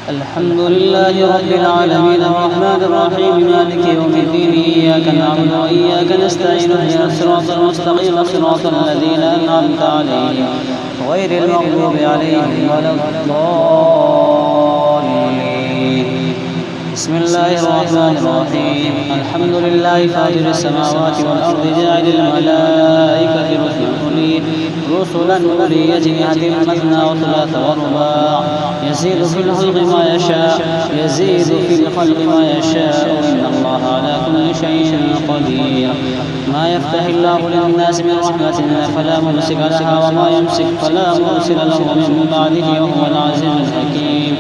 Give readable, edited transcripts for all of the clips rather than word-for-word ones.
الحمد لله رب العالمين الرحمن الرحيم مالك يوم الدين إياك نعبد وإياك نستعين اهدنا الصراط المستقيم صراط الذين أنعمت عليهم غير المغضوب عليهم ولا الضالين. بسم الله الرحمن الرحيم. الحمد لله فاطر السماوات والأرض جاعل الملائكة رسلا أولي أجنحة مثنى وثلاث ورباع يزيد في الخلق ما يشاء إن الله على كل شيء قدير. ما يفتح الله للناس من رحمة فلا ممسك لها وما يمسك فلا مرسل له من بعده وهو العزيز الحكيم.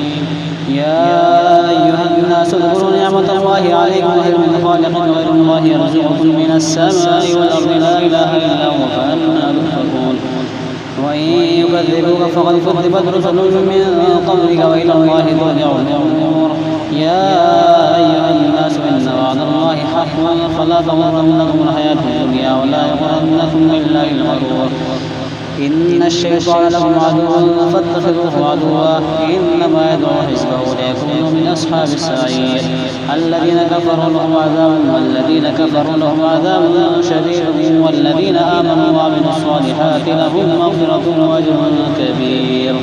يا أيها الناس اذكروا نعمة الله عليكم وهل من خالق غير الله يرزقكم من السماء والأرض لا إله إلا هو فأنى تؤفكون. وإن يكذبوك فقد كذبت رسل من قبلك وإلى الله ترجع الأمور. يا أيها الناس إن وعد الله حق فلا تغرنكم الحياة الدنيا ولا يغرنكم بالله الغرور. إن الشيطان لكم عدو فاتخذوه عدوا إنما يدعو حزبه ليكونوا من أصحاب السعير. الذين كفروا لهم عذاب شديد والذين آمنوا وعملوا الصالحات لهم مغفرة وأجر كبير.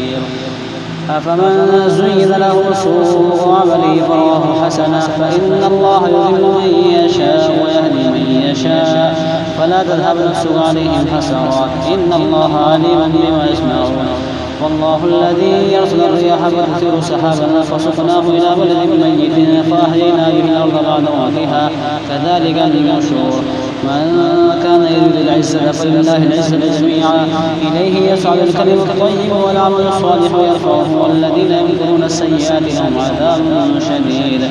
أفمن زين له سوء عمله فراه حسنا فإن الله يضل من يشاء ويهدي من يشاء فلا تذهب نفسك عليهم حسرات إن الله عليم بما يصنعون. والله الذي يرسل الرياح فتثير سحابا فسقناه إلى بلد ميت فأحيينا به الأرض بعد موتها كذلك النشور. من كان يريد العزة فلله العزة جميعا إليه يصعد الكلم الطيب والعمل الصالح يرفعه والذين يمكرون السيئات لهم عذاب شديد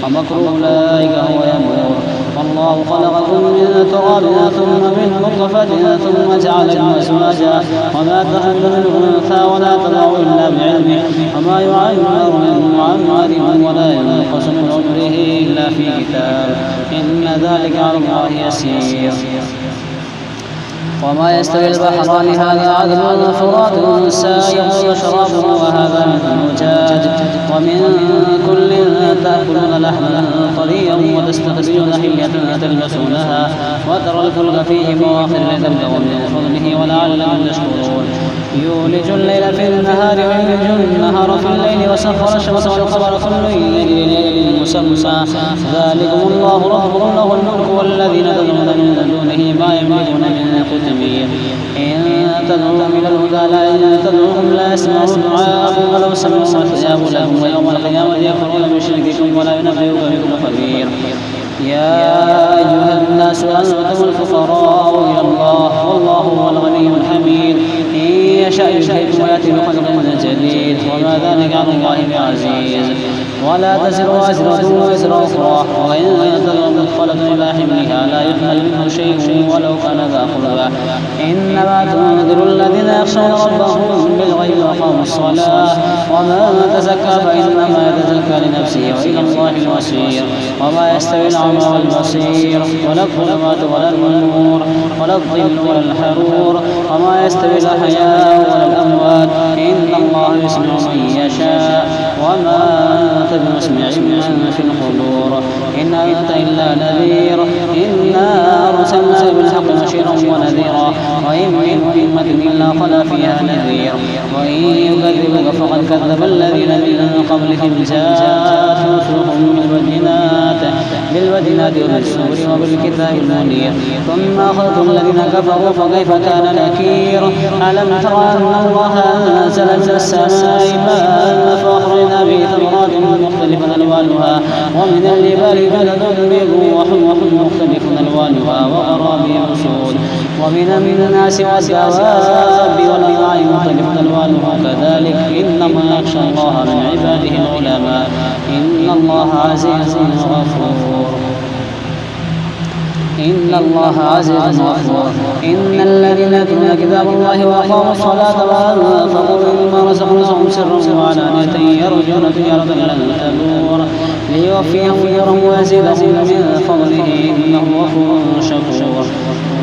ومكر أولئك هو يبور. والله خلقكم من تراب ثم من نطفة ثم جعلكم أزواجا وما تحمل من أنثى ولا تضع إلا بعلمه وما يعمر من معمر ولا ينقص من عمره إلا في كتاب إن ذلك على الله يسير. وما يستوي البحران هذا عذب فرات سائغ شرابه وهذا أجاج ومن كل تأكلون لحما طريا وتستخرجون حلية تلبسونها وترى الفلك فيه مواخر لتبتغوا من فضله ولعلكم تشكرون. يولج الليل في النهار ويولج النهار في الليل وسخر الشمس والقمر كل يجري لأجل مسمى ذلكم الله ربكم له الملك والذين تدعون من دونه ما يملكون من قطمير. إن تدعوهم إلى الهدى لا تدعوهم لا يسمعوا دعاءكم ولو سمعوا ما استجابوا لكم ويوم القيامة يكفرون بشرككم ولا ينبئك مثل خبير. يا أيها الناس أنتم الفقراء إلى الله والله هو الغني الحميد. إن يشاء يذهبكم ويأتي بخلق جديد وما ذلك على الله بعزيز. ولا تزر وازرة وزر أخرى وإن تدع مثقلة إلى حملها لا يحمل منه شيء ولو كان ذا قربى إنما تنذر الذين يخشون ربهم بالغيب وأقاموا الصلاة ومن تزكى فإنما يتزكى لنفسه وإلى الله المصير. وما يستوي الأعمى والبصير ولا الظلمات ولا النور ولا الظل ولا الحرور وما يستوي الأحياء ولا الأموات إن الله يسمع من يشاء وما أنت بمسمع من في القبور إن أنت إلا نذير. إنا أرسلناك بالحق بشيرا ونذيرا وإن من أمة إلا خلا فيها نذير. وإن يكذبوك فقد كذب الذين من قبلهم جاءتهم رسلهم بالبينات وبالزبر وبالكتاب المنير ثم أخذتم الذين كفروا فكيف كان نكير. ألم تر أن الله أنزل من السماء ماء فأخرجنا به ثمرات مختلفا ألوانها ومن الجبال جدد بيض وحمر مختلف ألوانها وغرابيب سود ومن الناس والدواب والأنعام مختلف ألوانها كذلك إنما يخشى الله من عباده العلماء إن الله عزيز غفور. إن الله عزيز غفور. إن الذين يتلون كتاب الله وأقاموا الصلاة وأنفقوا مما رزقناهم سرا وعلانية يرجون تجارة لن تبور ليوفيهم أجورهم ويزيدهم من فضله إنه غفور شكور.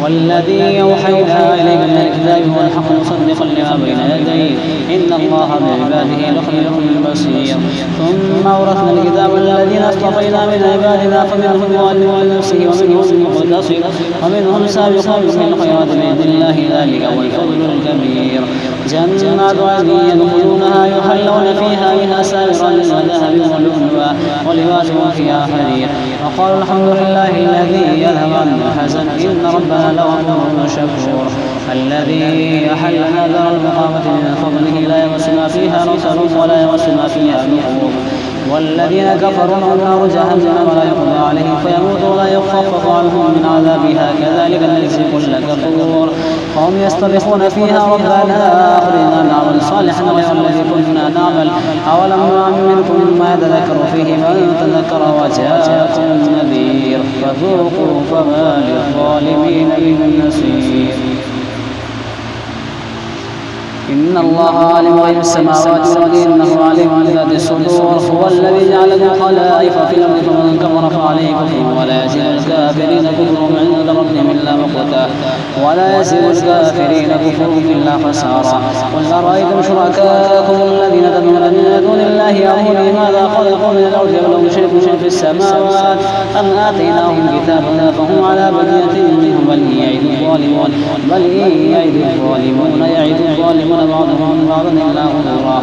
والذي أوحينا إليك من الكتاب هو الحق مصدقا لما بين يديه إن الله بعباده لخبير بصير. ثم أورثنا الكتاب الذين اصطفينا من عبادنا فمنهم ظالم لنفسه ومنهم مقتصد ومنهم سابق بالخيرات بإذن الله ذلك هو الفضل الكبير. جنات عدن يدخلونها يحلون فيها من أساور من ذهب ولؤلؤا ولباسهم فيها حرير وقالوا الحمد لله الذي يذهب عنا الحزن إن ربنا لغفور شكور. الذي أحلنا دار المقامة من فضله لا يمسنا فيها نصب ولا يمسنا فيها لغوب. والذين كفروا لهم نار جهنم ولا يقضى عليهم فيموتوا ولا يخفف عنهم من عذابها كذلك نجزي كل كفور. وهم يستبقون فيها ربنا أخرجنا نعمل صالحا غير الذي كنا نعمل أولم نعمركم ما يتذكر فيه من تذكر وجاءكم النذير فذوقوا فما للظالمين من نصير. إن الله عالم غيب السماوات والأرض إنه عليم بذات الصدور. هو الذي جعلكم خلائف في الأرض فمن كفر فعليه كفره ولا يزيد الكافرين كفرهم عند ربهم إلا مقتا ولا يزيد الكافرين كفرهم إلا خسارا. قل أرأيتم شركاءكم الذين تدعون من دون الله أروني ماذا خلقوا من الأرض أم لهم شرك في السماوات أم آتيناهم كتابا فهم على بينة منه بل يعد الظالمون يعد الظالمون بعضهم بعضا إلا غرورا.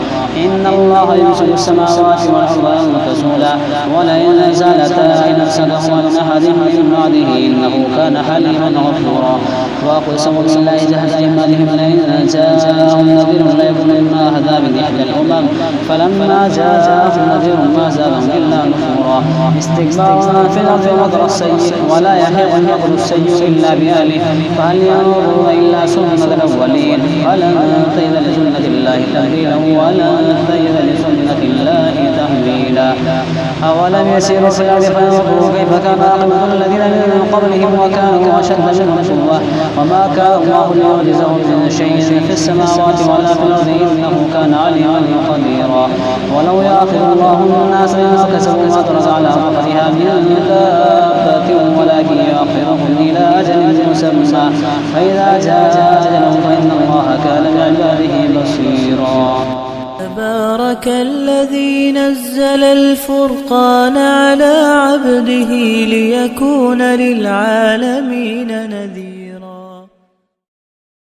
إن الله يمسك السماوات والأرض أن تزولا ولئن زالتا إن أفسدهما من أحد من بعده إنه كان حليما غفورا. وأقسموا بالله جهد أيمانهم لئن جاءهم نذير ليكونن أهدى من إحدى الأمم فلما جاءهم نذير ما زادهم إلا نفورا. استكبارا في الأرض مكر السيء ولا يحيق المكر السيء إلا بأهله فهل ينظرون إلا سنة الأولين فلن تجد لسنة الله تبديلا ولن تجد لسنة الله تحويلا. أولم يسيروا في الأرض فينظروا كيف كان عاقبة الذين من قبلهم وكانوا أشد منهم قوة وما كان الله ليعجزه من شيء في السماوات ولا في الأرض إنه كان عليما قديرا. ولو يأخذ الله الناس بما كسبوا ما ترك على ظهرها من دابة ولكن يأخرهم إلى أجل مسمى فإذا جاء أجلهم فإن الله كان بعباده بصيرا. تبارك الذي نزل الفرقان على عبده ليكون للعالمين نذيرا.